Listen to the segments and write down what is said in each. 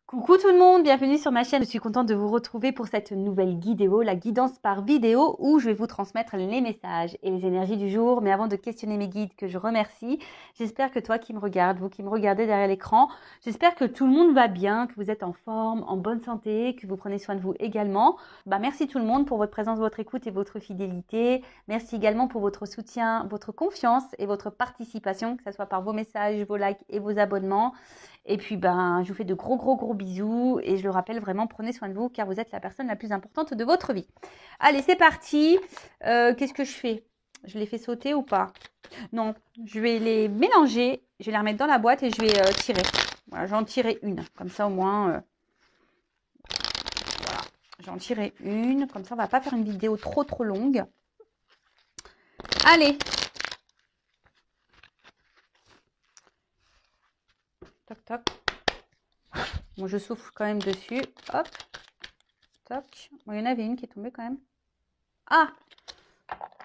Coucou tout le monde, bienvenue sur ma chaîne. Je suis contente de vous retrouver pour cette nouvelle vidéo, la guidance par vidéo, où je vais vous transmettre les messages et les énergies du jour. Mais avant de questionner mes guides, que je remercie, j'espère que toi qui me regardes, vous qui me regardez derrière l'écran, j'espère que tout le monde va bien, que vous êtes en forme, en bonne santé, que vous prenez soin de vous également. Merci tout le monde pour votre présence, votre écoute et votre fidélité. Merci également pour votre soutien, votre confiance et votre participation, que ce soit par vos messages, vos likes et vos abonnements. Et puis, je vous fais de gros bisous. Et je le rappelle vraiment, prenez soin de vous car vous êtes la personne la plus importante de votre vie. Allez, c'est parti. Qu'est-ce que je fais? Je les fais sauter ou pas? Non, je vais les mélanger. Je vais les remettre dans la boîte et je vais tirer. Voilà, j'en tirerai une. Comme ça, au moins, voilà. J'en tirerai une. Comme ça, on va pas faire une vidéo trop longue. Allez. Toc, toc. Bon, je souffle quand même dessus. Hop. Toc. Bon, il y en avait une qui est tombée quand même. Ah!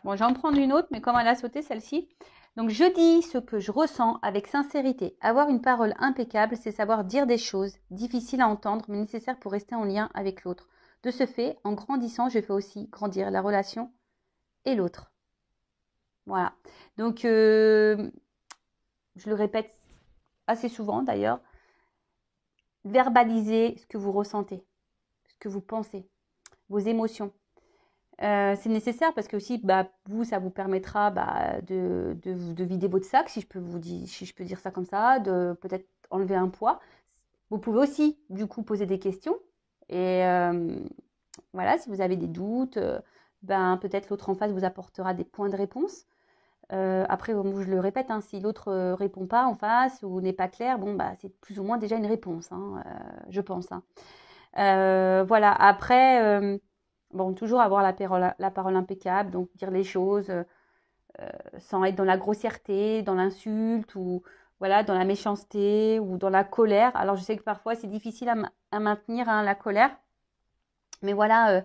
Bon, j'en prends une autre, mais comme elle a sauté celle-ci. Donc, je dis ce que je ressens avec sincérité. Avoir une parole impeccable, c'est savoir dire des choses difficiles à entendre, mais nécessaires pour rester en lien avec l'autre. De ce fait, en grandissant, je fais aussi grandir la relation et l'autre. Voilà. Donc, je le répète assez souvent d'ailleurs. Verbalisez ce que vous ressentez, ce que vous pensez, vos émotions. C'est nécessaire parce que aussi, vous, ça vous permettra de vider votre sac, si je peux dire ça comme ça, de peut-être enlever un poids. Vous pouvez aussi, du coup, poser des questions. Et voilà, si vous avez des doutes, peut-être l'autre en face vous apportera des points de réponse. Après, je le répète, hein, si l'autre répond pas en face ou n'est pas clair, c'est plus ou moins déjà une réponse, hein, je pense. Hein. Voilà, après, toujours avoir la parole impeccable, donc dire les choses sans être dans la grossièreté, dans l'insulte ou voilà, dans la méchanceté ou dans la colère. Alors, je sais que parfois, c'est difficile à maintenir hein, la colère, mais voilà,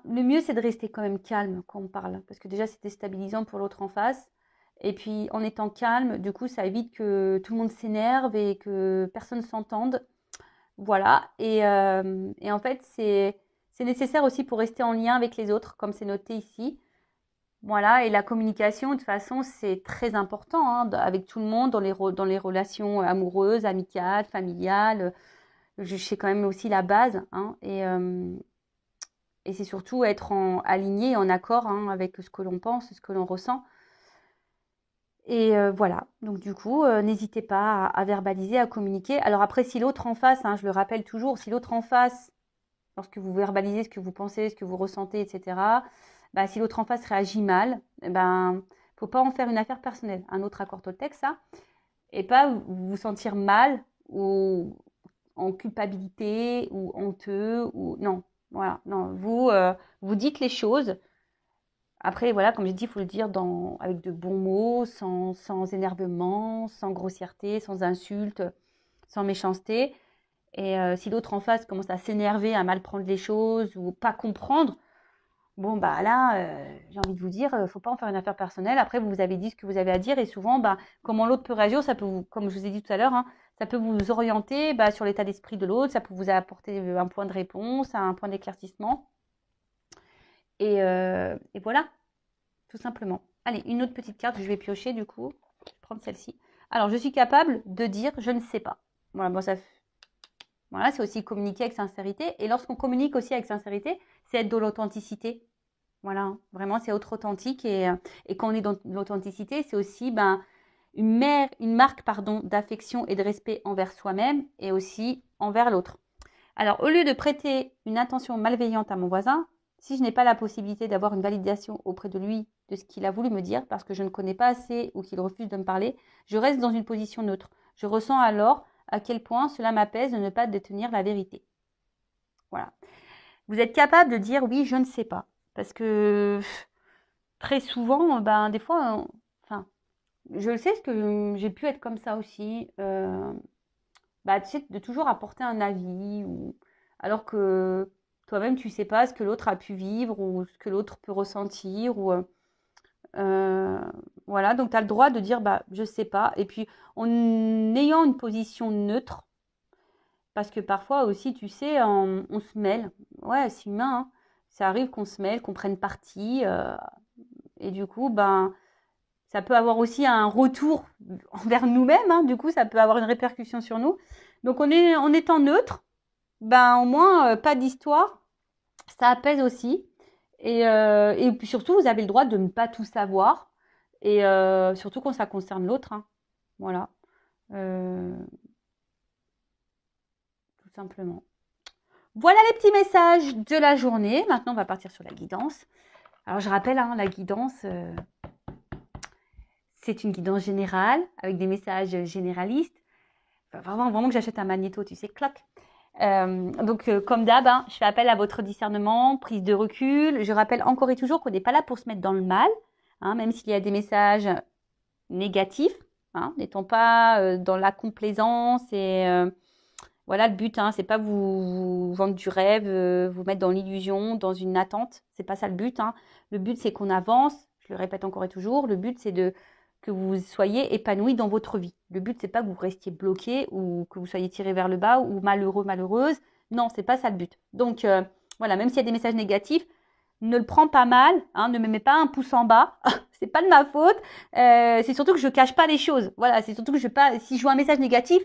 le mieux, c'est de rester quand même calme quand on parle, parce que déjà, c'est déstabilisant pour l'autre en face. Et puis, en étant calme, du coup, ça évite que tout le monde s'énerve et que personne ne s'entende. Voilà, et en fait, c'est nécessaire aussi pour rester en lien avec les autres, comme c'est noté ici. Voilà, et la communication, de toute façon, c'est très important hein, avec tout le monde, dans les relations amoureuses, amicales, familiales. C'est quand même aussi la base. Hein, et c'est surtout être aligné, en accord hein, avec ce que l'on pense, ce que l'on ressent. Et voilà, donc du coup, n'hésitez pas à verbaliser, à communiquer. Alors après, si l'autre en face, hein, je le rappelle toujours, si l'autre en face lorsque vous verbalisez ce que vous pensez, ce que vous ressentez, etc., si l'autre en face réagit mal, faut pas en faire une affaire personnelle. Un autre accord Toltec, ça, et pas vous sentir mal ou en culpabilité ou honteux ou non. Voilà, non, vous dites les choses. Après, voilà, comme j'ai dit, il faut le dire avec de bons mots, sans énervement, sans grossièreté, sans insulte, sans méchanceté. Et si l'autre en face commence à s'énerver, à mal prendre les choses ou pas comprendre, j'ai envie de vous dire, faut pas en faire une affaire personnelle. Après, vous avez dit ce que vous avez à dire et souvent, comment l'autre peut réagir, ça peut vous, comme je vous ai dit tout à l'heure, hein, ça peut vous orienter sur l'état d'esprit de l'autre, ça peut vous apporter un point de réponse, un point d'éclaircissement. Et voilà, tout simplement. Allez, une autre petite carte que je vais piocher du coup. Je vais prendre celle-ci. Alors, je suis capable de dire je ne sais pas. Voilà, voilà, c'est aussi communiquer avec sincérité. Et lorsqu'on communique aussi avec sincérité, c'est être dans l'authenticité. Voilà, vraiment, c'est être authentique. Et quand on est dans l'authenticité, c'est aussi une marque d'affection et de respect envers soi-même et aussi envers l'autre. Alors, au lieu de prêter une attention malveillante à mon voisin, si je n'ai pas la possibilité d'avoir une validation auprès de lui de ce qu'il a voulu me dire parce que je ne connais pas assez ou qu'il refuse de me parler, je reste dans une position neutre. Je ressens alors à quel point cela m'apaise de ne pas détenir la vérité. Voilà. Vous êtes capable de dire oui, je ne sais pas. Parce que très souvent, des fois, je le sais parce que j'ai pu être comme ça aussi. Tu sais, de toujours apporter un avis, alors que toi-même, tu ne sais pas ce que l'autre a pu vivre ou ce que l'autre peut ressentir. Voilà, donc tu as le droit de dire je ne sais pas. Et puis, en ayant une position neutre, parce que parfois aussi, tu sais, on se mêle. Ouais, c'est humain, hein. Ça arrive qu'on se mêle, qu'on prenne parti. Et du coup, ben, ça peut avoir aussi un retour envers nous-mêmes, hein. Du coup, ça peut avoir une répercussion sur nous. Donc, en étant neutre, ben, au moins, pas d'histoire. Ça apaise aussi. Et puis surtout, vous avez le droit de ne pas tout savoir. Et surtout quand ça concerne l'autre, hein. Voilà. Euh, tout simplement. Voilà les petits messages de la journée. Maintenant, on va partir sur la guidance. Alors, je rappelle, hein, la guidance, c'est une guidance générale avec des messages généralistes. Enfin, vraiment que j'achète un magnéto, tu sais, cloc. Donc, comme d'hab, hein, je fais appel à votre discernement, prise de recul. Je rappelle encore et toujours qu'on n'est pas là pour se mettre dans le mal, hein, même s'il y a des messages négatifs, hein, n'étant pas dans la complaisance et voilà, le but, hein, c'est pas vous vendre du rêve, vous mettre dans l'illusion, dans une attente. C'est pas ça le but, hein. Le but, c'est qu'on avance. Je le répète encore et toujours. Le but, c'est que vous soyez épanoui dans votre vie. Le but, c'est pas que vous restiez bloqué ou que vous soyez tiré vers le bas ou malheureux, malheureuse. Non, c'est pas ça le but. Donc, voilà, même s'il y a des messages négatifs, ne le prends pas mal, hein, ne me mets pas un pouce en bas. C'est pas de ma faute. C'est surtout que je cache pas les choses. Voilà, c'est surtout que si je vois un message négatif,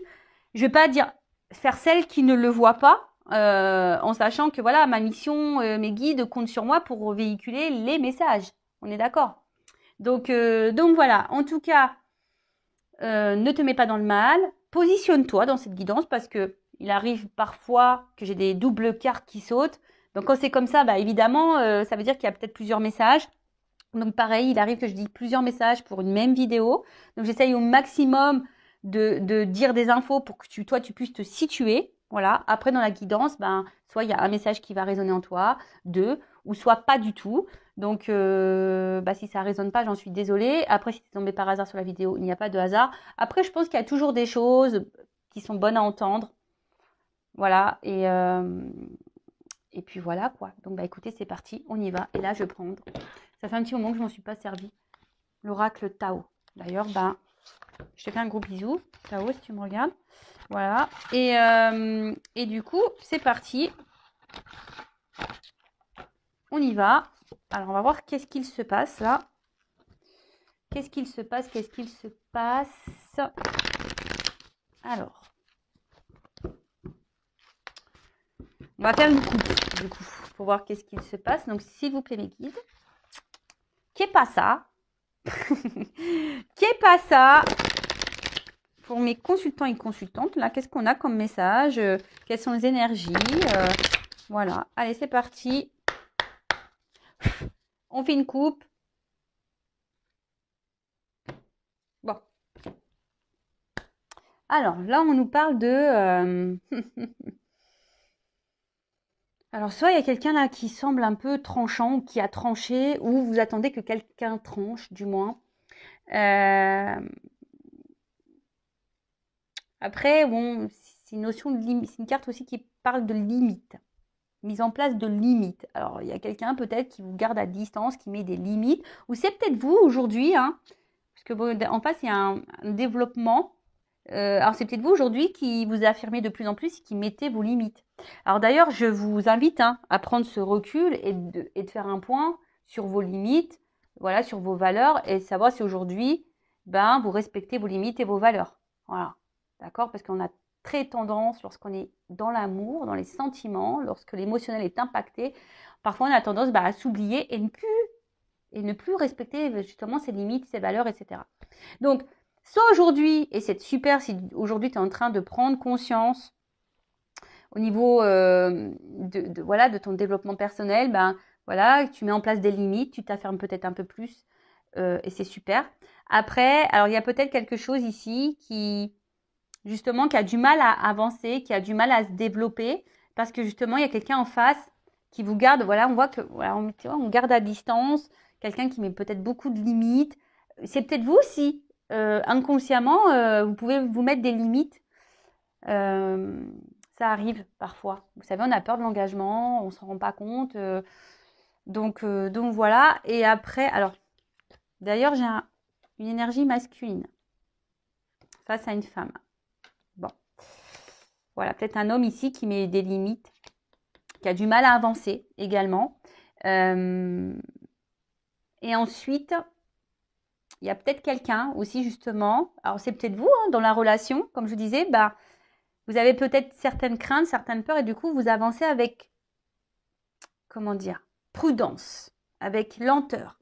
je vais pas dire faire celle qui ne le voit pas, en sachant que voilà, ma mission, mes guides comptent sur moi pour véhiculer les messages. On est d'accord? Donc voilà. En tout cas, ne te mets pas dans le mal. Positionne-toi dans cette guidance parce que il arrive parfois que j'ai des doubles cartes qui sautent. Donc quand c'est comme ça, bah évidemment, ça veut dire qu'il y a peut-être plusieurs messages. Donc pareil, il arrive que je dise plusieurs messages pour une même vidéo. Donc j'essaye au maximum de dire des infos pour que toi, tu puisses te situer. Voilà. Après, dans la guidance, ben, soit il y a un message qui va résonner en toi, deux, ou soit pas du tout. Donc, si ça résonne pas, j'en suis désolée. Après, si tu es tombé par hasard sur la vidéo, il n'y a pas de hasard. Après, je pense qu'il y a toujours des choses qui sont bonnes à entendre. Voilà. Et puis voilà quoi. Donc, bah écoutez, c'est parti, on y va. Et là, je vais prendre. Ça fait un petit moment que je m'en suis pas servi. L'oracle Tao. D'ailleurs, ben, je te fais un gros bisou. Tao, si tu me regardes. Voilà. Et du coup, c'est parti. On y va. Alors, on va voir qu'est-ce qu'il se passe là. Qu'est-ce qu'il se passe? Qu'est-ce qu'il se passe? Alors. On va faire une coupe, du coup, pour voir qu'est-ce qu'il se passe. Donc, s'il vous plaît, mes guides. Qu'est pas ça? Qu'est pas ça? Pour mes consultants et consultantes, là, qu'est-ce qu'on a comme message? Quelles sont les énergies? Voilà. Allez, c'est parti. On fait une coupe. Bon. Alors, là, on nous parle de... Alors, soit il y a quelqu'un là qui semble un peu tranchant, qui a tranché, ou vous attendez que quelqu'un tranche, du moins. Après, bon, c'est une notion de limite. C'est une carte aussi qui parle de limite. Mise en place de limites. Alors, il y a quelqu'un peut-être qui vous garde à distance, qui met des limites. Ou c'est peut-être vous aujourd'hui, hein, parce que bon, en face, il y a un développement. Alors, c'est peut-être vous aujourd'hui qui vous affirmez de plus en plus et qui mettez vos limites. Alors d'ailleurs, je vous invite, hein, à prendre ce recul et de faire un point sur vos limites, voilà, sur vos valeurs et savoir si aujourd'hui, ben, vous respectez vos limites et vos valeurs. Voilà. D'accord? Parce qu'on a très tendance, lorsqu'on est dans l'amour, dans les sentiments, lorsque l'émotionnel est impacté, parfois on a tendance à s'oublier et ne plus respecter justement ses limites, ses valeurs, etc. Donc, soit aujourd'hui, et c'est super si aujourd'hui tu es en train de prendre conscience au niveau voilà, de ton développement personnel, ben voilà, tu mets en place des limites, tu t'affirmes peut-être un peu plus et c'est super. Après, alors il y a peut-être quelque chose ici qui justement qui a du mal à avancer, qui a du mal à se développer parce que justement il y a quelqu'un en face qui vous garde, voilà, on voit que voilà, on garde à distance, quelqu'un qui met peut-être beaucoup de limites. C'est peut-être vous aussi, inconsciemment, vous pouvez vous mettre des limites. Ça arrive parfois. Vous savez, on a peur de l'engagement, on s'en rend pas compte. Donc voilà. Et après, alors, d'ailleurs, j'ai une énergie masculine face à une femme. Bon. Voilà, peut-être un homme ici qui met des limites, qui a du mal à avancer également. Et ensuite, il y a peut-être quelqu'un aussi justement, alors c'est peut-être vous dans la relation, comme je disais, bah, vous avez peut-être certaines craintes, certaines peurs et du coup vous avancez avec, comment dire, prudence, avec lenteur.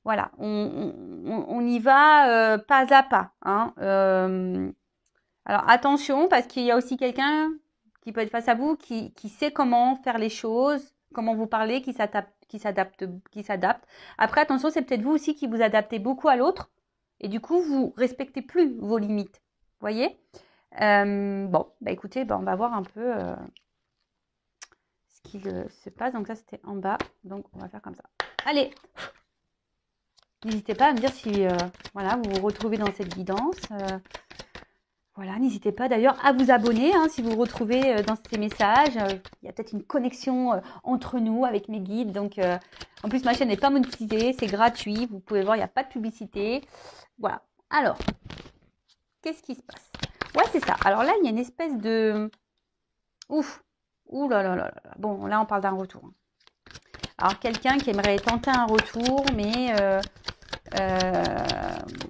Voilà, on y va pas à pas. Hein. Alors attention parce qu'il y a aussi quelqu'un qui peut être face à vous qui sait comment faire les choses, comment vous parler, qui s'adapte. Après attention, c'est peut-être vous aussi qui vous adaptez beaucoup à l'autre et du coup vous respectez plus vos limites. Voyez bon, bah écoutez, bah on va voir un peu ce qu'il se passe. Donc ça c'était en bas, donc on va faire comme ça. Allez, n'hésitez pas à me dire si voilà, vous vous retrouvez dans cette guidance. Voilà, n'hésitez pas d'ailleurs à vous abonner hein, si vous vous retrouvez dans ces messages. Il y a peut-être une connexion entre nous avec mes guides. Donc, en plus, ma chaîne n'est pas monétisée, c'est gratuit. Vous pouvez voir, il n'y a pas de publicité. Voilà. Alors, qu'est-ce qui se passe? Ouais, c'est ça. Alors là, il y a une espèce de... Ouf. Ouh là là là là. Bon, là, on parle d'un retour. Alors, quelqu'un qui aimerait tenter un retour, mais...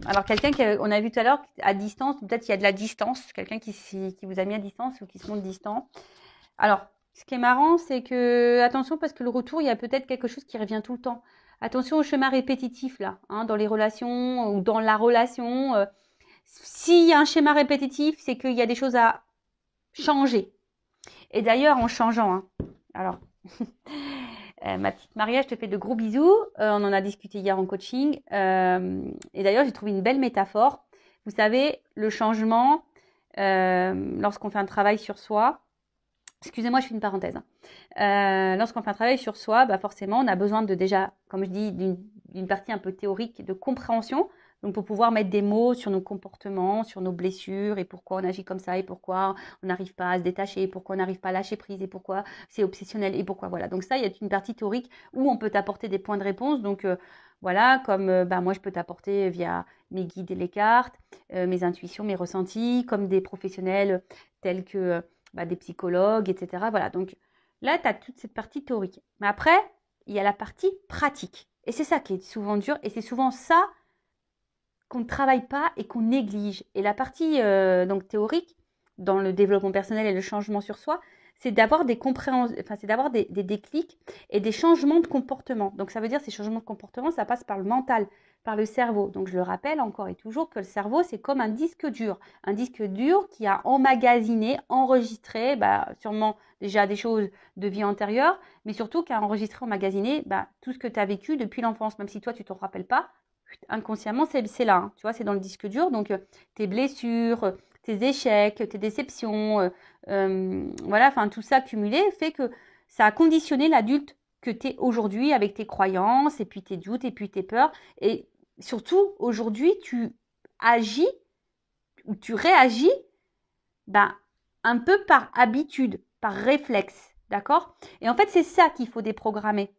alors quelqu'un qu'on a vu tout à l'heure à distance, peut-être il y a de la distance, quelqu'un qui vous a mis à distance ou qui se montre distant. Alors, ce qui est marrant, c'est que, attention, parce que le retour, il y a peut-être quelque chose qui revient tout le temps. Attention au schéma répétitif, là, hein, dans les relations ou dans la relation. S'il y a un schéma répétitif, c'est qu'il y a des choses à changer. Et d'ailleurs, en changeant, hein, alors... ma petite Maria, je te fais de gros bisous. On en a discuté hier en coaching. Et d'ailleurs, j'ai trouvé une belle métaphore. Vous savez, le changement, lorsqu'on fait un travail sur soi, excusez-moi, je fais une parenthèse. Lorsqu'on fait un travail sur soi, bah forcément, on a besoin de déjà, comme je dis, d'une partie un peu théorique de compréhension. Donc, pour pouvoir mettre des mots sur nos comportements, sur nos blessures et pourquoi on agit comme ça et pourquoi on n'arrive pas à se détacher, pourquoi on n'arrive pas à lâcher prise et pourquoi c'est obsessionnel et pourquoi voilà. Donc ça, il y a une partie théorique où on peut t'apporter des points de réponse. Donc voilà, comme bah, moi je peux t'apporter via mes guides et les cartes, mes intuitions, mes ressentis, comme des professionnels tels que bah, des psychologues, etc. Voilà. Donc là, tu as toute cette partie théorique. Mais après, il y a la partie pratique. Et c'est ça qui est souvent dur et c'est souvent ça qu'on ne travaille pas et qu'on néglige. Et la partie donc théorique, dans le développement personnel et le changement sur soi, c'est d'avoir des compréhensions, enfin, c'est d'avoir des déclics et des changements de comportement. Donc ça veut dire ces changements de comportement, ça passe par le mental, par le cerveau. Donc je le rappelle encore et toujours que le cerveau, c'est comme un disque dur qui a emmagasiné, enregistré, bah, sûrement déjà des choses de vie antérieure, mais surtout qui a enregistré, emmagasiné bah, tout ce que tu as vécu depuis l'enfance, même si toi tu ne t'en rappelles pas. Inconsciemment, c'est là, hein, tu vois, c'est dans le disque dur. Donc, tes blessures, tes échecs, tes déceptions, voilà, enfin, tout ça cumulé fait que ça a conditionné l'adulte que tu es aujourd'hui avec tes croyances, et puis tes doutes, et puis tes peurs. Et surtout, aujourd'hui, tu agis ou tu réagis ben, un peu par habitude, par réflexe, d'accord? Et en fait, c'est ça qu'il faut déprogrammer.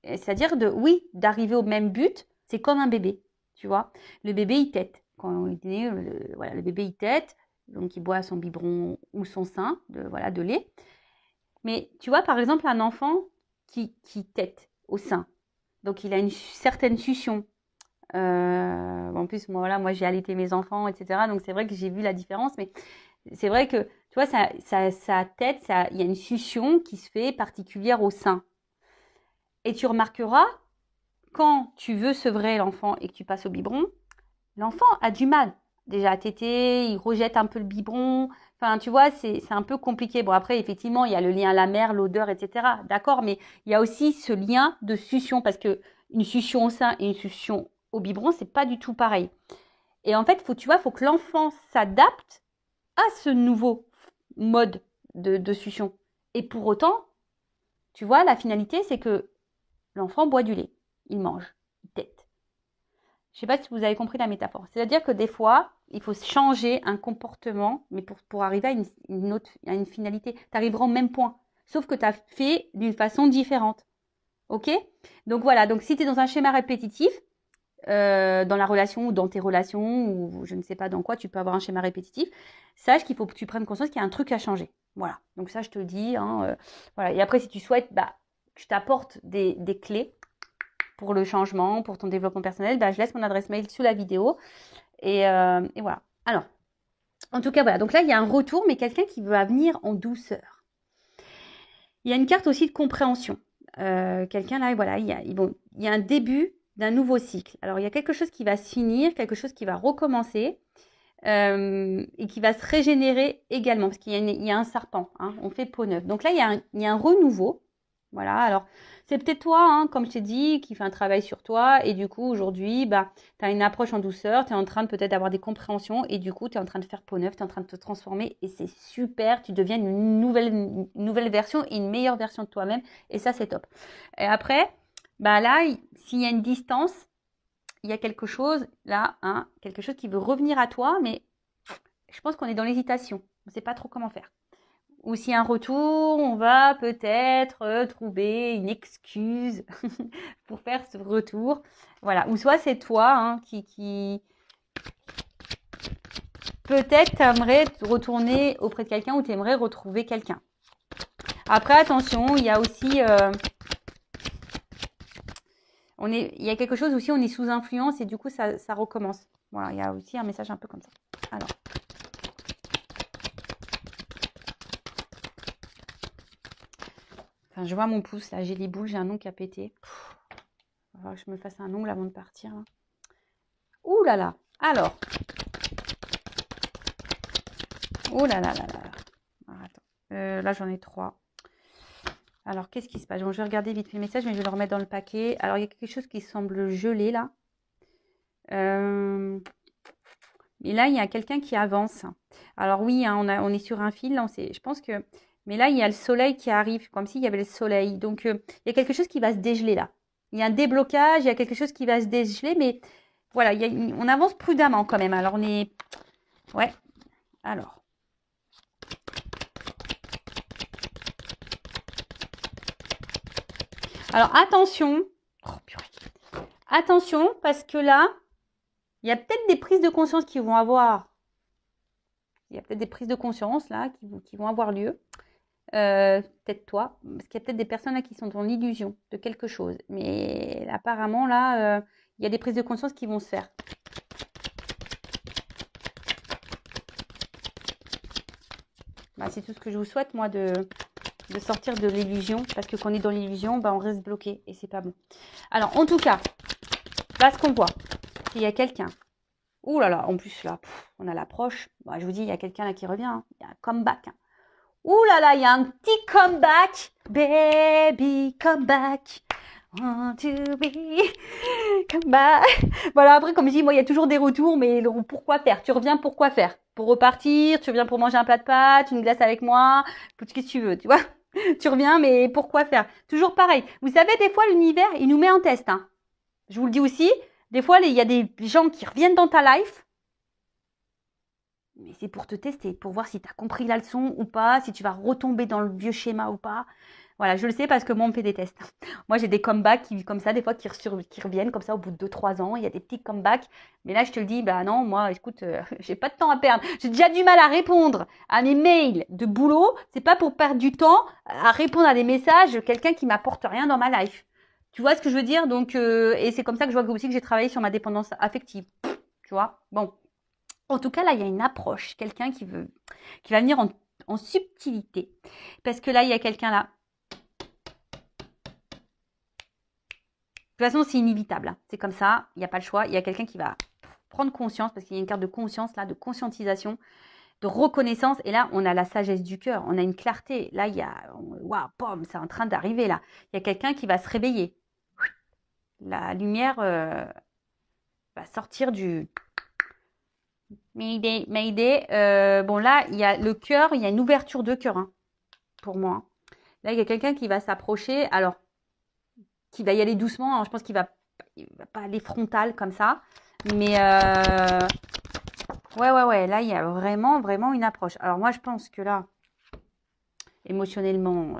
C'est-à-dire oui, d'arriver au même but, c'est comme un bébé, tu vois. Le bébé, il tète. Quand il est né, voilà, le bébé, il tète, donc il boit son biberon ou son sein de lait. Mais tu vois, par exemple, un enfant qui tète au sein, donc il a une certaine succion. En plus, moi j'ai allaité mes enfants, etc. Donc c'est vrai que j'ai vu la différence, mais c'est vrai que, tu vois, sa tête, il y a une succion qui se fait particulière au sein. Et tu remarqueras, quand tu veux sevrer l'enfant et que tu passes au biberon, l'enfant a du mal déjà à téter, il rejette un peu le biberon. Enfin, tu vois, c'est un peu compliqué. Bon, après, effectivement, il y a le lien à la mère, l'odeur, etc. D'accord, mais il y a aussi ce lien de succion parce que une succion au sein et une succion au biberon, c'est pas du tout pareil. Et en fait, faut que l'enfant s'adapte à ce nouveau mode de succion. Et pour autant, tu vois, la finalité, c'est que l'enfant boit du lait, il mange, il tète. Je ne sais pas si vous avez compris la métaphore. C'est-à-dire que des fois, il faut changer un comportement, mais pour arriver à une finalité. Tu arriveras au même point, sauf que tu as fait d'une façon différente. Ok? Donc voilà, donc si tu es dans un schéma répétitif, dans la relation ou dans tes relations, ou je ne sais pas dans quoi tu peux avoir un schéma répétitif, sache qu'il faut que tu prennes conscience qu'il y a un truc à changer. Voilà, donc ça, je te le dis. Hein, voilà. Et après, si tu souhaites que je t'apporte des clés pour le changement, pour ton développement personnel, je laisse mon adresse mail sous la vidéo. Et voilà. Alors, en tout cas, voilà. Donc là, il y a un retour, mais quelqu'un qui veut venir en douceur. Il y a une carte aussi de compréhension. Quelqu'un là, voilà, il y a un début d'un nouveau cycle. Alors, il y a quelque chose qui va se finir, quelque chose qui va recommencer et qui va se régénérer également, parce qu'il y a un serpent. Hein, on fait peau neuve. Donc là, il y a un renouveau. Voilà, alors c'est peut-être toi, hein, comme je t'ai dit, qui fait un travail sur toi et du coup aujourd'hui, tu as une approche en douceur, tu es en train de peut-être avoir des compréhensions et du coup tu es en train de faire peau neuve, tu es en train de te transformer et c'est super, tu deviens une nouvelle version et une meilleure version de toi-même et ça c'est top. Et après, là, s'il y a une distance, il y a quelque chose là, hein, quelque chose qui veut revenir à toi, mais je pense qu'on est dans l'hésitation, on ne sait pas trop comment faire. Ou s'il y a un retour, on va peut-être trouver une excuse pour faire ce retour. Voilà. Ou soit c'est toi hein, qui peut-être aimerais retourner auprès de quelqu'un ou tu aimerais retrouver quelqu'un. Après, attention, il y a aussi... il y a quelque chose aussi, on est sous influence et du coup, ça recommence. Voilà, il y a aussi un message un peu comme ça. Alors... Enfin, je vois mon pouce, là, j'ai les boules, j'ai un ongle qui a pété. Il va falloir que je me fasse un ongle avant de partir. Hein. Ouh là là. Alors. Ouh là là là là. Alors, attends. Là, j'en ai 3. Alors, qu'est-ce qui se passe? Bon, je vais regarder vite fait le message, mais je vais le remettre dans le paquet. Alors, il y a quelque chose qui semble gelé, là. Et là, il y a quelqu'un qui avance. Alors oui, hein, on est sur un fil. Là, je pense que... Mais là, il y a le soleil qui arrive, comme s'il y avait le soleil. Donc, il y a quelque chose qui va se dégeler, là. Il y a un déblocage, il y a quelque chose qui va se dégeler, mais voilà, on avance prudemment quand même. Alors, on est... Ouais. Alors. Alors, attention. Oh, purée. Attention, parce que là, il y a peut-être des prises de conscience qui vont avoir... Il y a peut-être des prises de conscience, là, qui vont avoir lieu. Peut-être toi, parce qu'il y a peut-être des personnes là qui sont dans l'illusion de quelque chose. Mais apparemment, là, il y a des prises de conscience qui vont se faire. C'est tout ce que je vous souhaite, moi, de sortir de l'illusion. Parce que quand on est dans l'illusion, on reste bloqué et c'est pas bon. Alors, en tout cas, là, ce qu'on voit, il y a quelqu'un. Ouh là là, en plus, là, on a l'approche. Je vous dis, il y a quelqu'un là qui revient. Hein. Il y a un comeback. Hein. Ouh là là, il y a un petit comeback. Baby, come back. Want to be come back. Voilà, après, comme je dis, moi, il y a toujours des retours, mais pourquoi faire? Tu reviens pour quoi faire? Pour repartir? Tu reviens pour manger un plat de pâtes, une glace avec moi? Qu'est-ce que tu veux, tu vois? Tu reviens, mais pourquoi faire? Toujours pareil. Vous savez, des fois, l'univers, il nous met en test. Hein. Je vous le dis aussi, des fois, il y a des gens qui reviennent dans ta life. Mais c'est pour te tester, pour voir si tu as compris la leçon ou pas, si tu vas retomber dans le vieux schéma ou pas. Voilà, je le sais parce que moi, on me fait des tests. Moi, j'ai des comebacks comme ça, des fois, qui reviennent comme ça au bout de 2-3 ans. Il y a des petits comebacks. Mais là, je te le dis, non, moi, écoute, j'ai pas de temps à perdre. J'ai déjà du mal à répondre à mes mails de boulot. C'est pas pour perdre du temps à répondre à des messages de quelqu'un qui m'apporte rien dans ma life. Tu vois ce que je veux dire? Donc, et c'est comme ça que je vois aussi que j'ai travaillé sur ma dépendance affective. Tu vois? Bon. En tout cas, là, il y a une approche, quelqu'un qui va venir en subtilité. Parce que là, il y a quelqu'un là. De toute façon, c'est inévitable. Hein. C'est comme ça, il n'y a pas le choix. Il y a quelqu'un qui va prendre conscience, parce qu'il y a une carte de conscience, là, de conscientisation, de reconnaissance. Et là, on a la sagesse du cœur, on a une clarté. Là, il y a... Waouh, pom, c'est en train d'arriver, là. Il y a quelqu'un qui va se réveiller. La lumière va sortir du... Mayday. Bon, là, il y a le cœur, il y a une ouverture de cœur, hein, pour moi. Là, il y a quelqu'un qui va s'approcher, alors, qui va y aller doucement. Alors, je pense qu'il va pas aller frontal comme ça. Mais, ouais. Là, il y a vraiment, vraiment une approche. Alors, moi, je pense que là, émotionnellement,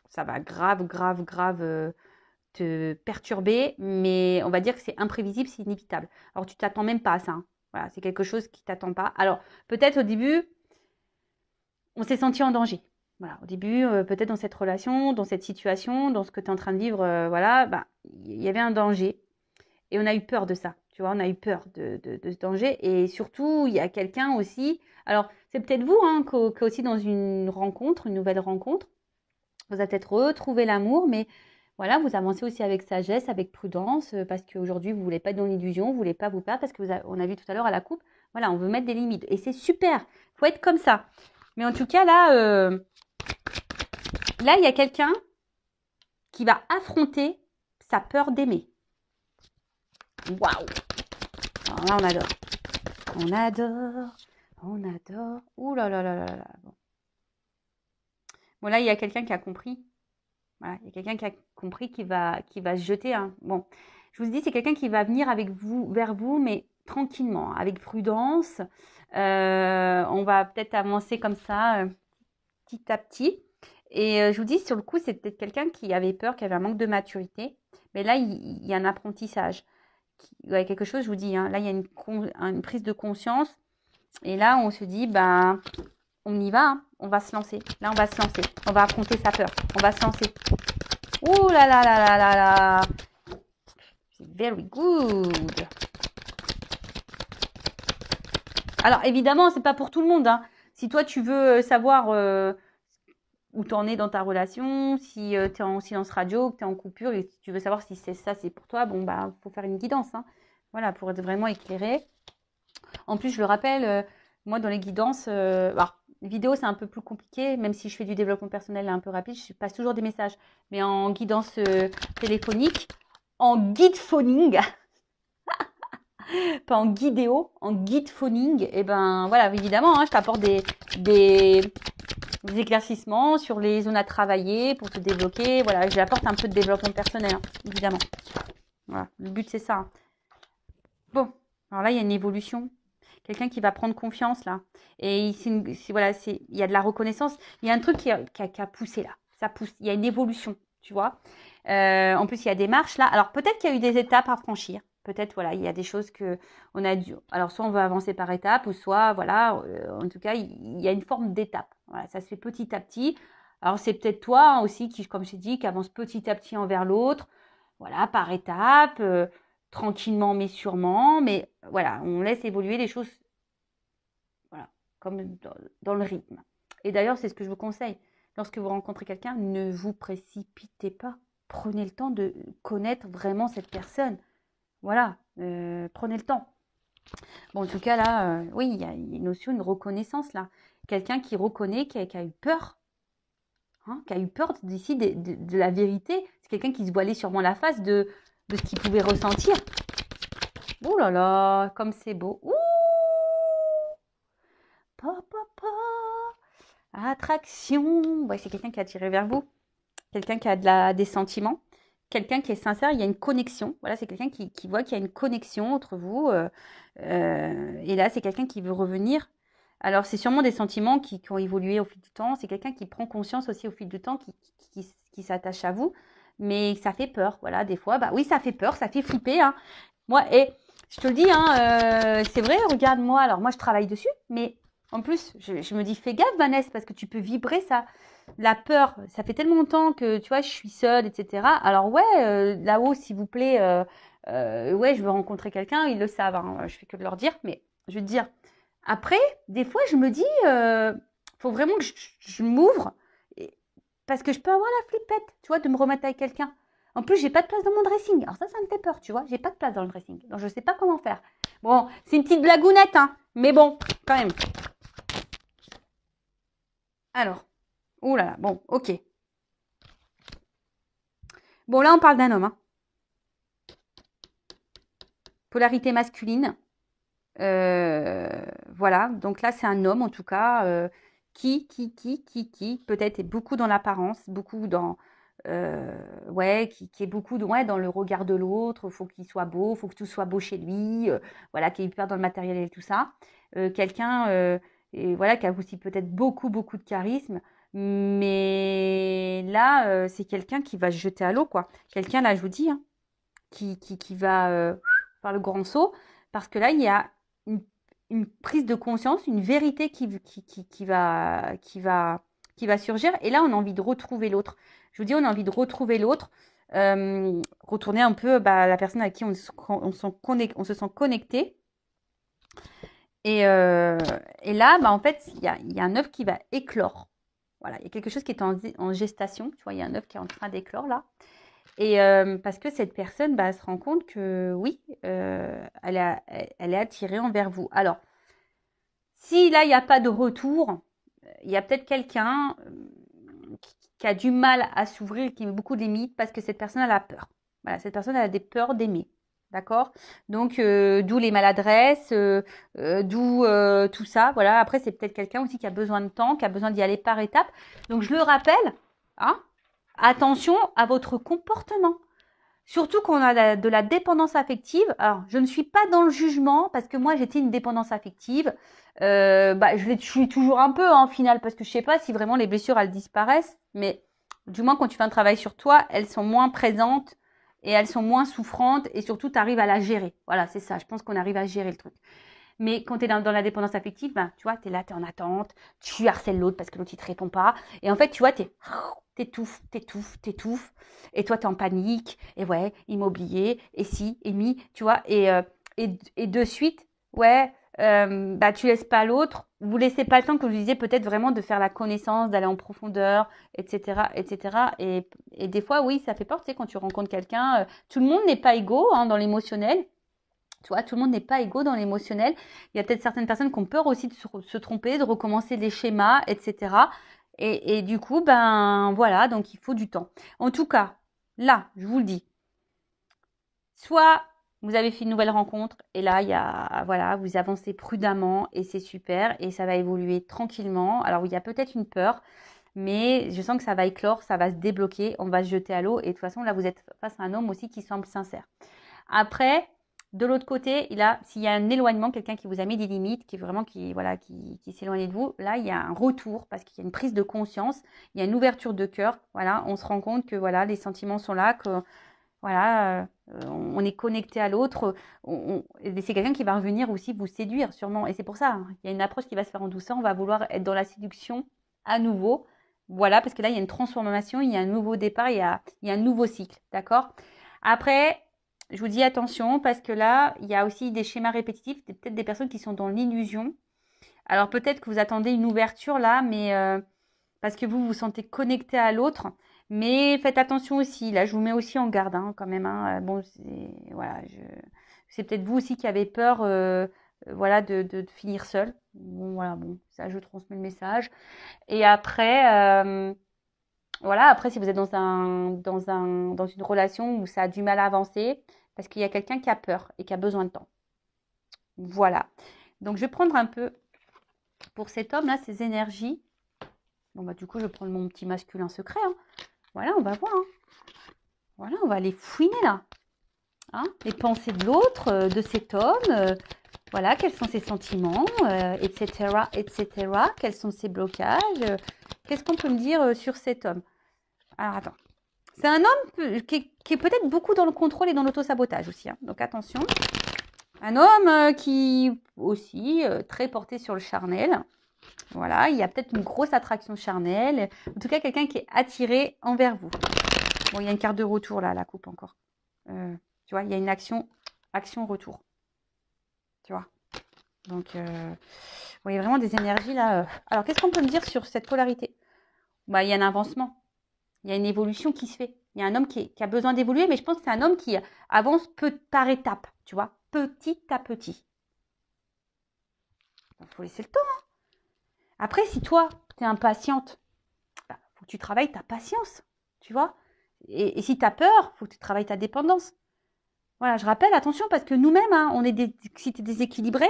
ça va grave te perturber. Mais on va dire que c'est imprévisible, c'est inévitable. Alors, tu t'attends même pas à ça, hein. Voilà, c'est quelque chose qui t'attend pas. Alors, peut-être au début, on s'est senti en danger. Voilà, au début, peut-être dans cette relation, dans cette situation, dans ce que tu es en train de vivre, voilà, bah, il y avait un danger. Et on a eu peur de ça, tu vois, on a eu peur de ce danger. Et surtout, il y a quelqu'un aussi, alors c'est peut-être vous, hein, qui aussi dans une rencontre, une nouvelle rencontre, vous avez peut-être retrouvé l'amour, mais voilà, vous avancez aussi avec sagesse, avec prudence, parce qu'aujourd'hui, vous ne voulez pas être dans l'illusion, vous ne voulez pas vous perdre, parce que on a vu tout à l'heure à la coupe, voilà, on veut mettre des limites. Et c'est super, il faut être comme ça. Mais en tout cas, là, il y a quelqu'un qui va affronter sa peur d'aimer. Waouh! Alors là, on adore. On adore. On adore. Ouh là là là là là. Bon, là, il y a quelqu'un qui a compris. Voilà, il y a quelqu'un qui a compris qui va se jeter. Hein. Bon, je vous dis, c'est quelqu'un qui va venir avec vous, vers vous, mais tranquillement, avec prudence. On va peut-être avancer comme ça, petit à petit. Et je vous dis, sur le coup, c'est peut-être quelqu'un qui avait peur, qui avait un manque de maturité. Mais là, il y a un apprentissage. Ouais, quelque chose, je vous dis, hein, là, il y a une prise de conscience. Et là, on se dit, ben, on y va, hein, on va se lancer. Là, on va se lancer. On va affronter sa peur. On va se lancer. Ouh là là là là là là. C'est very good. Alors, évidemment, c'est pas pour tout le monde. Hein. Si toi, tu veux savoir où tu en es dans ta relation, si tu es en silence radio, que tu es en coupure, et si tu veux savoir si c'est ça, c'est pour toi, bon, bah, faut faire une guidance. Hein. Voilà, pour être vraiment éclairé. En plus, je le rappelle, moi, dans les guidances, alors, les vidéos, c'est un peu plus compliqué, même si je fais du développement personnel un peu rapide, je passe toujours des messages. Mais en guidance téléphonique, en guide phoning, pas en guidéo, en guide phoning, et ben voilà, évidemment, hein, je t'apporte des éclaircissements sur les zones à travailler pour te débloquer. Voilà, j'apporte un peu de développement personnel, hein, évidemment. Voilà, le but, c'est ça. Hein. Bon, alors là, il y a une évolution. Quelqu'un qui va prendre confiance là. Et voilà, il y a de la reconnaissance. Il y a un truc qui a poussé là. Ça pousse. Il y a une évolution, tu vois. En plus, il y a des marches là. Alors peut-être qu'il y a eu des étapes à franchir. Peut-être, voilà, il y a des choses que on a dû. Alors soit on va avancer par étapes, ou soit, voilà, en tout cas, il y a une forme d'étape. Voilà, ça se fait petit à petit. Alors c'est peut-être toi hein, aussi qui, comme je t'ai dit, qui avance petit à petit envers l'autre. Voilà, par étapes. Tranquillement mais sûrement, mais voilà, on laisse évoluer les choses voilà, comme dans le rythme. Et d'ailleurs, c'est ce que je vous conseille. Lorsque vous rencontrez quelqu'un, ne vous précipitez pas. Prenez le temps de connaître vraiment cette personne. Voilà, prenez le temps. Bon, en tout cas, là, oui, il y a une notion, une reconnaissance, là. Quelqu'un qui reconnaît, qui a eu peur, hein, qui a eu peur d'ici de la vérité. C'est quelqu'un qui se voilait sûrement la face de ce qu'il pouvait ressentir. Ouh là là, comme c'est beau. Ouh, papa, attraction. Ouais, c'est quelqu'un qui a attiré vers vous. Quelqu'un qui a des sentiments. Quelqu'un qui est sincère. Il y a une connexion. Voilà, c'est quelqu'un qui voit qu'il y a une connexion entre vous. Et là, c'est quelqu'un qui veut revenir. Alors, c'est sûrement des sentiments qui ont évolué au fil du temps. C'est quelqu'un qui prend conscience aussi au fil du temps, qui s'attache à vous. Mais ça fait peur. Voilà, des fois, bah oui, ça fait peur, ça fait flipper. Hein. Moi, et je te le dis, hein, c'est vrai, regarde-moi. Alors, moi, je travaille dessus, mais en plus, je me dis, fais gaffe, Vanessa, parce que tu peux vibrer ça. La peur, ça fait tellement longtemps que, tu vois, je suis seule, etc. Alors, ouais, là-haut, s'il vous plaît, ouais, je veux rencontrer quelqu'un, ils le savent. Hein, je fais que de leur dire, mais je veux te dire, après, des fois, je me dis, faut vraiment que je m'ouvre, parce que je peux avoir la flippette, tu vois, de me remettre avec quelqu'un. En plus, j'ai pas de place dans mon dressing. Alors ça me fait peur, tu vois. J'ai pas de place dans le dressing. Donc je sais pas comment faire. Bon, c'est une petite blagounette, hein. Mais bon, quand même. Alors, ouh là là, bon, ok. Bon, là, on parle d'un homme. Hein. Polarité masculine. Voilà, donc là, c'est un homme, en tout cas, qui peut-être est beaucoup dans l'apparence, beaucoup dans... ouais, qui est beaucoup ouais, dans le regard de l'autre, il faut qu'il soit beau, il faut que tout soit beau chez lui, voilà, qui est hyper dans le matériel et tout ça. Quelqu'un, et voilà, qui a aussi peut-être beaucoup de charisme, mais là, c'est quelqu'un qui va se jeter à l'eau, quoi. Quelqu'un, là, je vous dis, hein, qui va faire le grand saut, parce que là, il y a une prise de conscience, une vérité qui va surgir. Et là, on a envie de retrouver l'autre. Je vous dis, on a envie de retrouver l'autre, retourner un peu la personne à qui on se sent connecté. Et là, en fait, il y a un œuf qui va éclore. Voilà, il y a quelque chose qui est en gestation. Tu vois, il y a un œuf qui est en train d'éclore là. Et parce que cette personne, elle se rend compte que oui, elle est attirée envers vous. Alors, si là, il n'y a pas de retour, il y a peut-être quelqu'un qui a du mal à s'ouvrir, qui met beaucoup de limites parce que cette personne, elle a peur. Voilà, cette personne, elle a des peurs d'aimer. D'accord? Donc, d'où les maladresses, d'où tout ça. Voilà, après, c'est peut-être quelqu'un aussi qui a besoin de temps, qui a besoin d'y aller par étapes. Donc, je le rappelle, hein, attention à votre comportement. Surtout quand on a de la dépendance affective. Alors, je ne suis pas dans le jugement parce que moi, j'étais une dépendance affective. Je suis toujours un peu en final parce que je sais pas si vraiment les blessures, elles disparaissent. Mais du moins, quand tu fais un travail sur toi, elles sont moins présentes et elles sont moins souffrantes. Et surtout, tu arrives à la gérer. Voilà, c'est ça. Je pense qu'on arrive à gérer le truc. Mais quand tu es dans la dépendance affective, tu vois, tu es là, tu es en attente, tu harcèles l'autre parce que l'autre, il te répond pas. Et en fait, tu vois, t'étouffes. Et toi, tu es en panique. Et ouais, il m'a oublié. Et si, et mi, tu vois. Et de suite, ouais, tu laisses pas l'autre. Vous laissez pas le temps, comme je disais, peut-être vraiment de faire la connaissance, d'aller en profondeur, etc., etc. Et des fois, oui, ça fait peur, tu sais, quand tu rencontres quelqu'un. Tout le monde n'est pas égaux dans l'émotionnel. Tu vois, tout le monde n'est pas égaux dans l'émotionnel. Il y a peut-être certaines personnes qui ont peur aussi de se tromper, de recommencer des schémas, etc. Et du coup, voilà, donc il faut du temps. En tout cas, là, je vous le dis, soit vous avez fait une nouvelle rencontre et là, voilà, vous avancez prudemment et c'est super et ça va évoluer tranquillement. Alors, il y a peut-être une peur, mais je sens que ça va éclore, ça va se débloquer, on va se jeter à l'eau et de toute façon, là, vous êtes face à un homme aussi qui semble sincère. Après, de l'autre côté, s'il y a un éloignement, quelqu'un qui vous a mis des limites, qui s'éloigne de vous, là, il y a un retour parce qu'il y a une prise de conscience, il y a une ouverture de cœur. Voilà, on se rend compte que voilà, les sentiments sont là, que voilà, on est connecté à l'autre. C'est quelqu'un qui va revenir aussi vous séduire, sûrement. Et c'est pour ça, il y a une approche qui va se faire en douceur. On va vouloir être dans la séduction à nouveau. Voilà, parce que là, il y a une transformation, il y a un nouveau départ, il y a un nouveau cycle. D'accord? Après, je vous dis attention parce que là, il y a aussi des schémas répétitifs, peut-être des personnes qui sont dans l'illusion. Alors peut-être que vous attendez une ouverture là, mais parce que vous vous sentez connecté à l'autre. Mais faites attention aussi. Là, je vous mets aussi en garde quand même. Bon, c'est peut-être vous aussi qui avez peur voilà, de finir seul. Bon, voilà, bon, ça, je transmets le message. Et après, voilà, après, si vous êtes dans une relation où ça a du mal à avancer, parce qu'il y a quelqu'un qui a peur et qui a besoin de temps. Voilà. Donc, je vais prendre un peu pour cet homme-là, ses énergies. Bon, du coup, je vais prendre mon petit masculin secret. Voilà, on va voir. Voilà, on va aller fouiner là. Les pensées de l'autre, de cet homme. Voilà, quels sont ses sentiments, etc., etc. Quels sont ses blocages. Qu'est-ce qu'on peut me dire sur cet homme? Alors, attends. C'est un homme qui est peut-être beaucoup dans le contrôle et dans l'auto-sabotage aussi. Donc, attention. Un homme qui aussi très porté sur le charnel. Voilà, il y a peut-être une grosse attraction charnelle. En tout cas, quelqu'un qui est attiré envers vous. Bon, il y a une carte de retour là, la coupe encore. Tu vois, il y a une action-retour. Tu vois. Donc, vous voyez vraiment des énergies là. Alors, qu'est-ce qu'on peut me dire sur cette polarité? Il y a un avancement. Il y a une évolution qui se fait. Il y a un homme qui a besoin d'évoluer, mais je pense que c'est un homme qui avance par étapes, tu vois, petit à petit. Il faut laisser le temps. Après, si toi, tu es impatiente, faut que tu travailles ta patience, tu vois. Et si tu as peur, faut que tu travailles ta dépendance. Voilà, je rappelle, attention, parce que nous-mêmes, si tu es déséquilibré,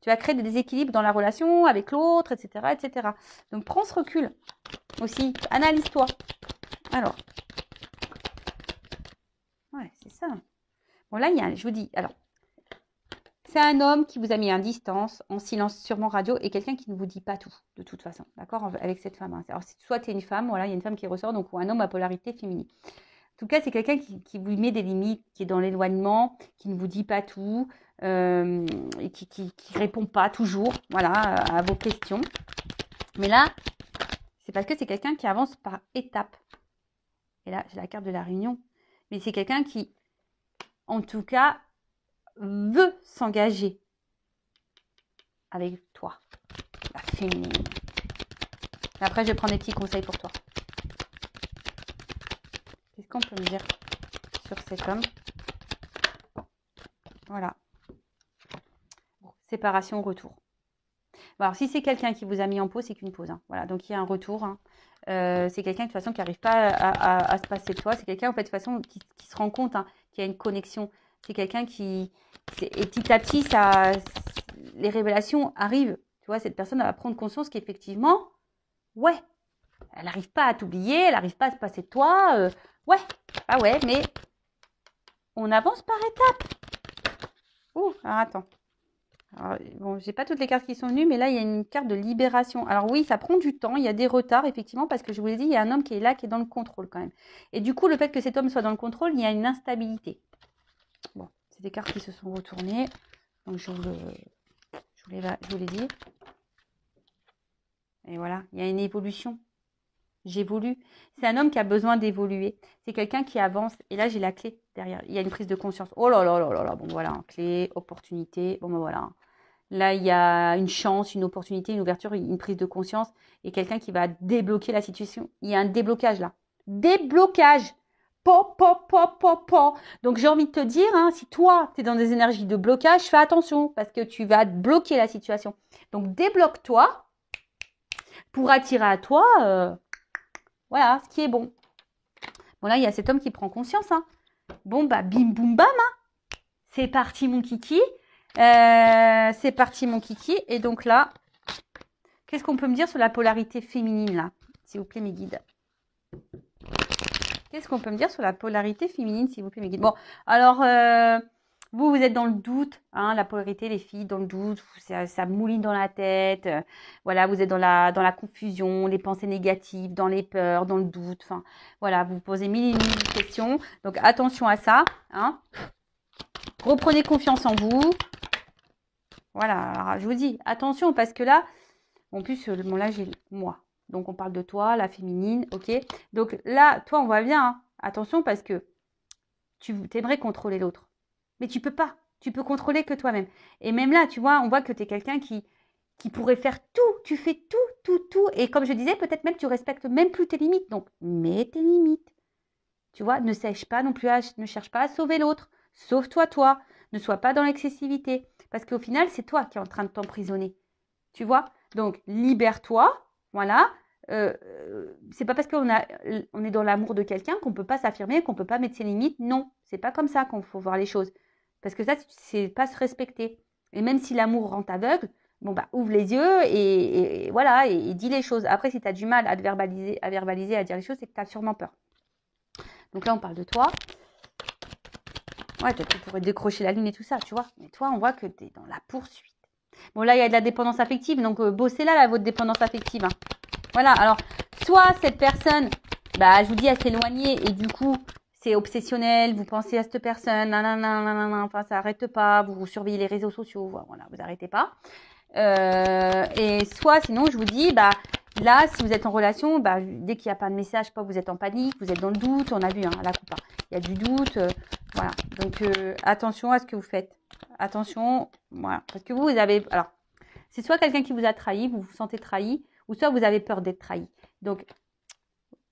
tu vas créer des déséquilibres dans la relation avec l'autre, etc., etc. Donc, prends ce recul aussi. Analyse-toi. Alors, ouais, c'est ça. Bon, là, je vous dis, alors, c'est un homme qui vous a mis en distance, en silence, sûrement radio, et quelqu'un qui ne vous dit pas tout, de toute façon, d'accord, avec cette femme. Alors, soit tu es une femme, voilà, il y a une femme qui ressort, donc ou un homme à polarité féminine. En tout cas, c'est quelqu'un qui vous met des limites, qui est dans l'éloignement, qui ne vous dit pas tout, et qui répond pas toujours, voilà, à vos questions. Mais là, c'est parce que c'est quelqu'un qui avance par étapes. Et là, j'ai la carte de la réunion. Mais c'est quelqu'un qui, en tout cas, veut s'engager avec toi, la féminine. Et après, je vais prendre des petits conseils pour toi. Qu'est-ce qu'on peut me dire sur cet homme? Voilà. Bon, séparation, retour. Bon, alors, si c'est quelqu'un qui vous a mis en pause, c'est qu'une pause. Hein. Voilà, donc il y a un retour. Hein. C'est quelqu'un de toute façon qui n'arrive pas à se passer de toi. C'est quelqu'un en fait de toute façon qui se rend compte hein, qu'il y a une connexion. C'est quelqu'un qui et petit à petit les révélations arrivent. Tu vois, cette personne elle va prendre conscience qu'effectivement, ouais, elle n'arrive pas à t'oublier, elle n'arrive pas à se passer de toi. Ouais, ah ouais, mais on avance par étapes. Ouh, alors attends. Alors, bon, j'ai pas toutes les cartes qui sont venues, mais là, il y a une carte de libération. Alors oui, ça prend du temps, il y a des retards, effectivement, parce que je vous l'ai dit, il y a un homme qui est là, qui est dans le contrôle quand même. Et du coup, le fait que cet homme soit dans le contrôle, il y a une instabilité. Bon, c'est des cartes qui se sont retournées. Donc, je vous l'ai dit. Et voilà, il y a une évolution. J'évolue. C'est un homme qui a besoin d'évoluer. C'est quelqu'un qui avance. Et là, j'ai la clé derrière. Il y a une prise de conscience. Oh là là là là là. Bon, voilà, hein, clé, opportunité. Bon, ben voilà. Là, il y a une chance, une opportunité, une ouverture, une prise de conscience et quelqu'un qui va débloquer la situation. Il y a un déblocage là. Déblocage. Po, po, po, po, po. Donc, j'ai envie de te dire, hein, si toi, tu es dans des énergies de blocage, fais attention parce que tu vas bloquer la situation. Donc, débloque-toi pour attirer à toi, voilà, ce qui est bon. Bon, là, il y a cet homme qui prend conscience. Hein. Bon, bah, bim, boum, bam. Hein. C'est parti, mon kiki. C'est parti, mon kiki. Et donc là, qu'est-ce qu'on peut me dire sur la polarité féminine, là? S'il vous plaît, mes guides. Qu'est-ce qu'on peut me dire sur la polarité féminine, s'il vous plaît, mes guides? Bon, alors, vous êtes dans le doute. Hein, la polarité, les filles, dans le doute. Ça mouline dans la tête. Voilà, vous êtes dans la confusion, les pensées négatives, dans les peurs, dans le doute. Enfin, voilà, vous vous posez mille et mille questions. Donc, attention à ça. Hein. Reprenez confiance en vous. Voilà, alors, je vous dis, attention, parce que là, en plus, bon, là, j'ai moi. Donc, on parle de toi, la féminine, ok. Donc, là, toi, on voit bien, hein. Attention, parce que tu aimerais contrôler l'autre. Mais tu peux pas. Tu peux contrôler que toi-même. Et même là, tu vois, on voit que tu es quelqu'un qui pourrait faire tout. Tu fais tout, tout, tout. Et comme je disais, peut-être même tu respectes même plus tes limites. Donc, mets tes limites. Tu vois, ne cherche pas non plus ne cherche pas à sauver l'autre. Sauve-toi, toi. Ne sois pas dans l'excessivité. Parce qu'au final, c'est toi qui es en train de t'emprisonner. Tu vois? Donc, libère-toi. Voilà. C'est pas parce on est dans l'amour de quelqu'un qu'on peut pas s'affirmer, qu'on peut pas mettre ses limites. Non, c'est pas comme ça qu'on faut voir les choses. Parce que ça, c'est pas se respecter. Et même si l'amour rend aveugle, bon bah ouvre les yeux et voilà, et dis les choses. Après, si tu as du mal à te verbaliser, à dire les choses, c'est que tu as sûrement peur. Donc là, on parle de toi. Ouais, tu pourrais décrocher la lune et tout ça, tu vois. Mais toi, on voit que tu es dans la poursuite. Bon, là, il y a de la dépendance affective. Donc, bossez là, votre dépendance affective. Hein. Voilà. Alors, soit cette personne, bah, je vous dis, elle s'est éloignée et du coup, c'est obsessionnel. Vous pensez à cette personne. Nanana, enfin, ça n'arrête pas. Vous surveillez les réseaux sociaux. Voilà, vous n'arrêtez pas. Et soit, sinon, je vous dis, bah, là, si vous êtes en relation, bah, dès qu'il n'y a pas de message, pas vous êtes en panique, vous êtes dans le doute. On a vu, hein, la coupe. Hein. Il y a du doute. Voilà. Donc, attention à ce que vous faites. Attention, voilà. Parce que vous avez... Alors, c'est soit quelqu'un qui vous a trahi, vous vous sentez trahi, ou soit vous avez peur d'être trahi. Donc,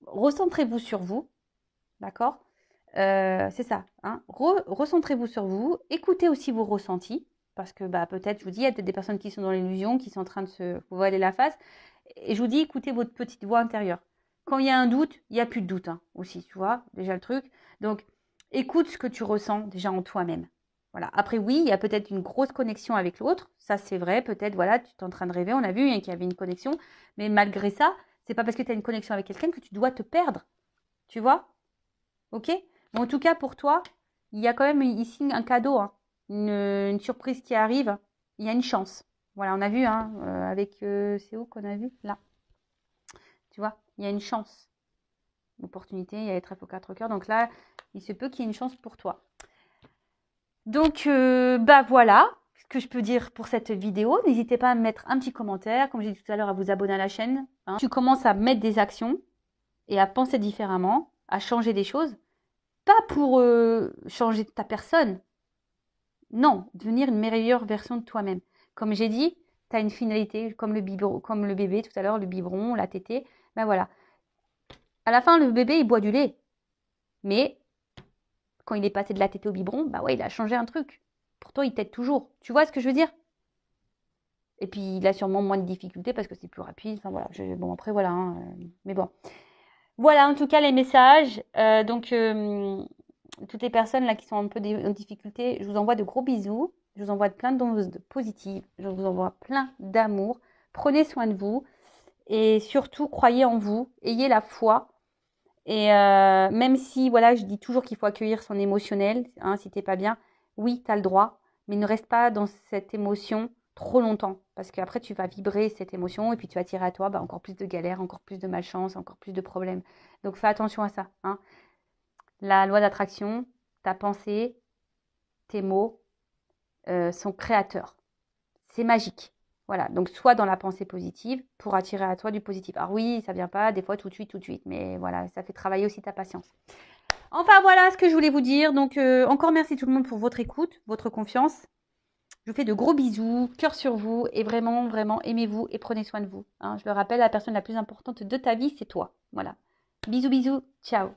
recentrez-vous sur vous. D'accord. C'est ça. Hein. Recentrez-vous sur vous. Écoutez aussi vos ressentis. Parce que bah, peut-être, je vous dis, il y a peut-être des personnes qui sont dans l'illusion, qui sont en train de se vous voiler la face. Et je vous dis, écoutez votre petite voix intérieure. Quand il y a un doute, il n'y a plus de doute hein, aussi, tu vois, déjà le truc. Donc, écoute ce que tu ressens déjà en toi-même. Voilà. Après, oui, il y a peut-être une grosse connexion avec l'autre. Ça, c'est vrai. Peut-être, voilà, tu es en train de rêver. On a vu hein, qu'il y avait une connexion. Mais malgré ça, c'est pas parce que tu as une connexion avec quelqu'un que tu dois te perdre. Tu vois? Ok? Mais en tout cas, pour toi, il y a quand même ici un cadeau, hein, une surprise qui arrive. Il y a une chance. Voilà, on a vu, hein, avec... c'est où qu'on a vu? Là. Tu vois? Il y a une chance. Opportunité, il y a les trèfles aux 4 cœurs. Donc là, il se peut qu'il y ait une chance pour toi. Donc, bah voilà ce que je peux dire pour cette vidéo. N'hésitez pas à me mettre un petit commentaire, comme j'ai dit tout à l'heure, à vous abonner à la chaîne. Hein. Tu commences à mettre des actions et à penser différemment, à changer des choses. Pas pour changer ta personne. Non, devenir une meilleure version de toi-même. Comme j'ai dit, tu as une finalité, comme le bébé tout à l'heure, le biberon, la tétée. Ben voilà. À la fin, le bébé, il boit du lait. Mais quand il est passé de la tétée au biberon, bah ouais, il a changé un truc. Pourtant, il tète toujours. Tu vois ce que je veux dire? Et puis, il a sûrement moins de difficultés parce que c'est plus rapide. Enfin voilà. Bon, après, voilà. Hein, mais bon. Voilà, en tout cas, les messages. Toutes les personnes là qui sont un peu en difficulté, je vous envoie de gros bisous. Je vous envoie plein de doses positives. Je vous envoie plein d'amour. Prenez soin de vous. Et surtout, croyez en vous. Ayez la foi. Et même si, voilà, je dis toujours qu'il faut accueillir son émotionnel, hein, si t'es pas bien, oui, tu as le droit, mais ne reste pas dans cette émotion trop longtemps, parce qu'après, tu vas vibrer cette émotion et puis tu vas attirer à toi bah, encore plus de galères, encore plus de malchance, encore plus de problèmes. Donc, fais attention à ça. Hein. La loi d'attraction, ta pensée, tes mots sont créateurs. C'est magique. Voilà, donc sois dans la pensée positive pour attirer à toi du positif. Alors oui, ça vient pas des fois tout de suite, mais voilà, ça fait travailler aussi ta patience. Enfin voilà ce que je voulais vous dire. Donc encore merci tout le monde pour votre écoute, votre confiance. Je vous fais de gros bisous, cœur sur vous et vraiment, vraiment aimez-vous et prenez soin de vous. Hein. Je le rappelle, la personne la plus importante de ta vie, c'est toi. Voilà. Bisous, bisous. Ciao.